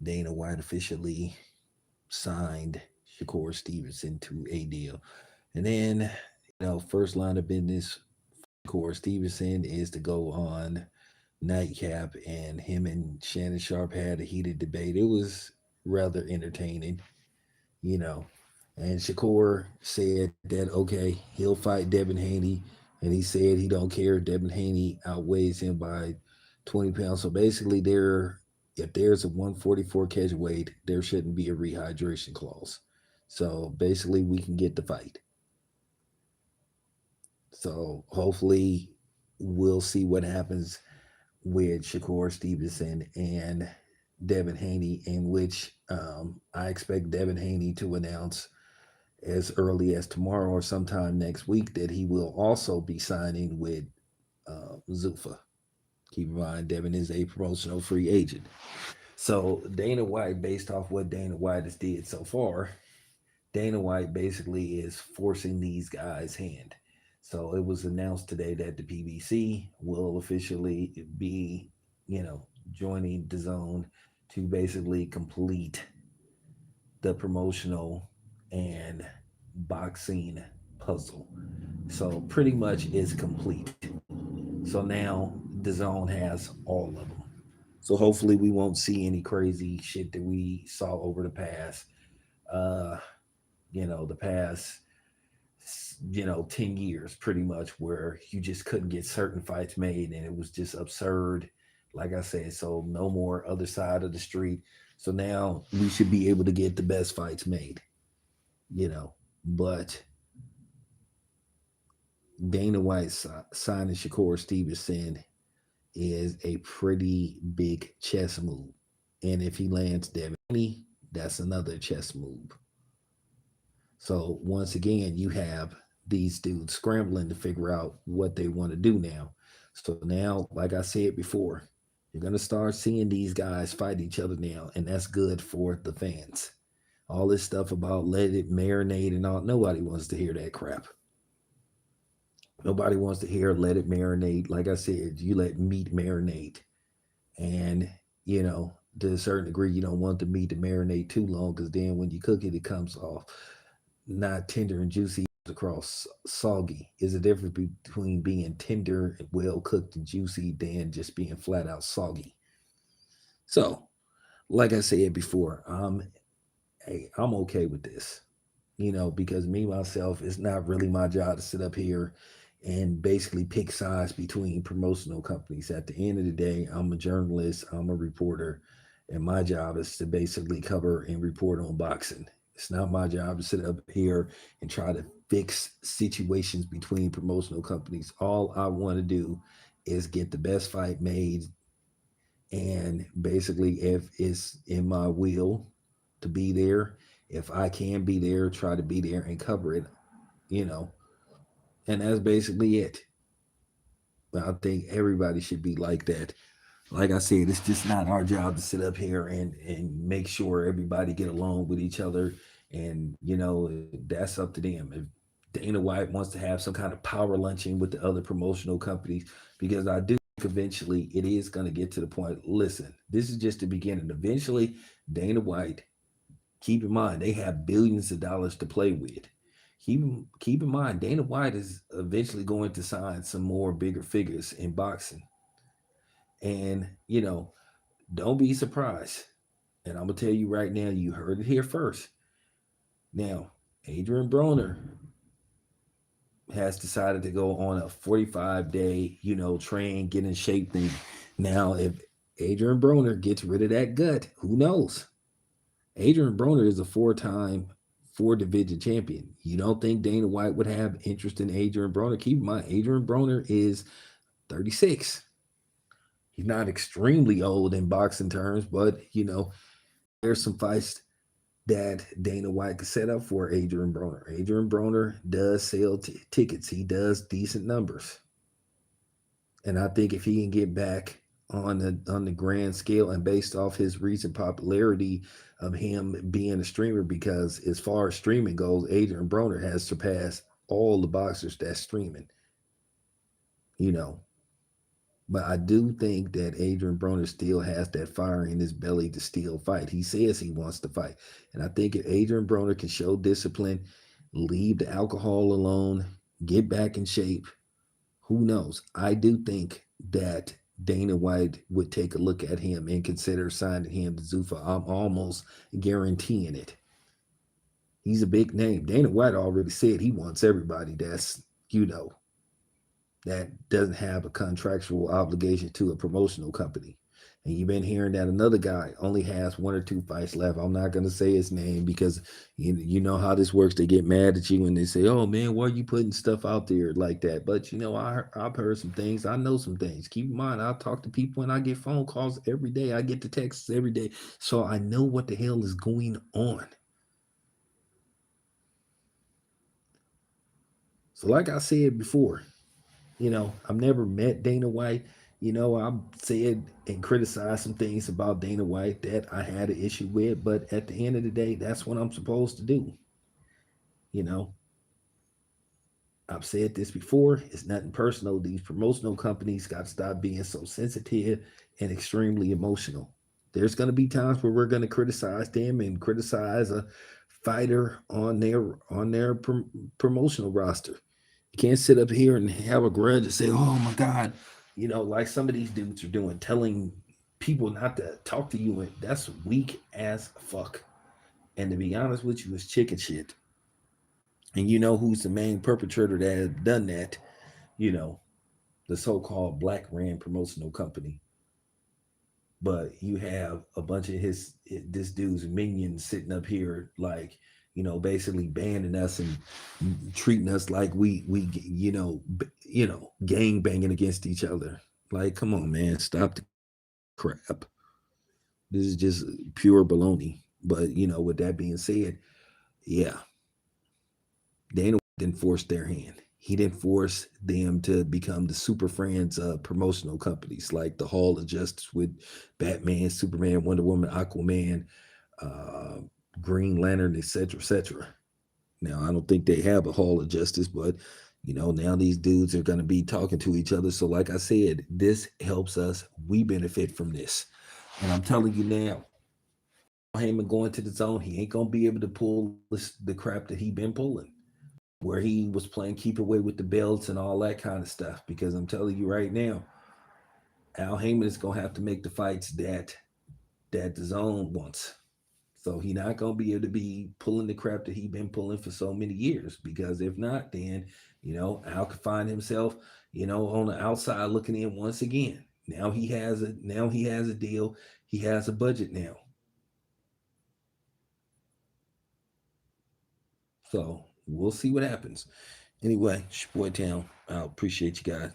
Dana White officially signed Shakur Stevenson to a deal. And then, first line of business for Stevenson is to go on Nightcap, and him and Shannon Sharp had a heated debate. It was rather entertaining, you know. And Shakur said that okay, he'll fight Devin Haney, and he said he don't care. Devin Haney outweighs him by 20 pounds. So basically, if there's a 144 catch weight, there shouldn't be a rehydration clause. So basically, we can get the fight. So hopefully, we'll see what happens with Shakur Stevenson and Devin Haney, in which I expect Devin Haney to announce as early as tomorrow or sometime next week that he will also be signing with Zuffa. Keep in mind, Devin is a promotional free agent. So Dana White, based off what Dana White has did so far, Dana White basically is forcing these guys' hand. So it was announced today that the PBC will officially be, you know, joining the zone to basically complete the promotional and boxing puzzle. So pretty much it's complete. So now the zone has all of them. So hopefully we won't see any crazy shit that we saw over the past, uh, the past 10 years pretty much, where you just couldn't get certain fights made and it was just absurd, like I said. So no more other side of the street. So now we should be able to get the best fights made, you know but Dana White signing Shakur Stevenson is a pretty big chess move, and if he lands Devin Haney, that's another chess move. So once again, you have these dudes scrambling to figure out what they want to do now. So now, like I said before, you're gonna start seeing these guys fight each other now, and that's good for the fans. All this stuff about let it marinate and all, nobody wants to hear that crap. Nobody wants to hear let it marinate. Like I said, you let meat marinate, and you know to a certain degree, you don't want the meat to marinate too long, because then when you cook it, it comes off not tender and juicy across soggy. Is a difference between being tender and well cooked and juicy than just being flat out soggy. So, like I said before, hey, I'm okay with this. Because me myself, it's not really my job to sit up here and basically pick sides between promotional companies. At the end of the day, I'm a journalist, I'm a reporter, and my job is to basically cover and report on boxing. It's not my job to sit up here and try to fix situations between promotional companies. All I want to do is get the best fight made, and basically, if it's in my will to be there, if I can be there, try to be there and cover it, you know, and that's basically it. But I think everybody should be like that. Like I said, it's just not our job to sit up here and make sure everybody get along with each other, and that's up to them. If Dana White wants to have some kind of power luncheon with the other promotional companies, because I do think eventually it is going to get to the point. Listen, this is just the beginning. Eventually, Dana White, keep in mind, they have billions of dollars to play with. Keep in mind, Dana White is eventually going to sign some more bigger figures in boxing. And, don't be surprised. And I'm going to tell you right now, you heard it here first. Now, Adrian Broner has decided to go on a 45-day, train, get in shape thing. Now, if Adrian Broner gets rid of that gut, who knows? Adrian Broner is a four-time, four-division champion. You don't think Dana White would have interest in Adrian Broner? Keep in mind, Adrian Broner is 36. He's not extremely old in boxing terms, but there's some fights that Dana White could set up for Adrian Broner. Adrian Broner does sell tickets. He does decent numbers, and I think if he can get back on the grand scale, and based off his recent popularity of him being a streamer, because as far as streaming goes, Adrian Broner has surpassed all the boxers that's streaming. You know, But I do think that Adrian Broner still has that fire in his belly to still fight. He says he wants to fight. And I think if Adrian Broner can show discipline, leave the alcohol alone, get back in shape, who knows? I do think that Dana White would take a look at him and consider signing him to Zuffa. I'm almost guaranteeing it. He's a big name. Dana White already said he wants everybody that's, that doesn't have a contractual obligation to a promotional company. And you've been hearing that another guy only has one or two fights left. I'm not going to say his name because you know how this works. They get mad at you when they say, "Oh man, why are you putting stuff out there like that?" But I've heard some things. I know some things. Keep in mind, I talk to people and I get phone calls every day. I get the texts every day, so I know what the hell is going on. So, like I said before, I've never met Dana White. I've said and criticized some things about Dana White that I had an issue with, but at the end of the day, that's what I'm supposed to do. You know, I've said this before. It's nothing personal. These promotional companies got to stop being so sensitive and extremely emotional. There's going to be times where we're going to criticize them and criticize a fighter on their promotional roster. You can't sit up here and have a grudge and say, "Oh my God," like some of these dudes are doing, telling people not to talk to you. And that's weak as fuck. And to be honest with you, it's chicken shit. And you know who's the main perpetrator that has done that? You know, the so-called Black Rand promotional company. But you have a bunch of this dude's minions sitting up here like, basically banning us and treating us like we gang banging against each other. Like, come on, man, stop the crap. This is just pure baloney. But with that being said, yeah, Dana didn't force their hand. He didn't force them to become the Super Friends promotional companies like the Hall of Justice with Batman, Superman, Wonder Woman, Aquaman, uh, Green Lantern, etc., etc. Now, I don't think they have a Hall of Justice, but now these dudes are going to be talking to each other. So, like I said, this helps us. We benefit from this. And I'm telling you now, Heyman going to the zone, he ain't going to be able to pull the crap that he been pulling, where he was playing keep away with the belts and all that kind of stuff. Because I'm telling you right now, Al Heyman is going to have to make the fights that the zone wants. So he not gonna be able to be pulling the crap that he been pulling for so many years. Because if not, then Al could find himself, on the outside looking in once again. Now he has a deal. He has a budget now. So we'll see what happens. Anyway, it's your boy Town. I appreciate you guys.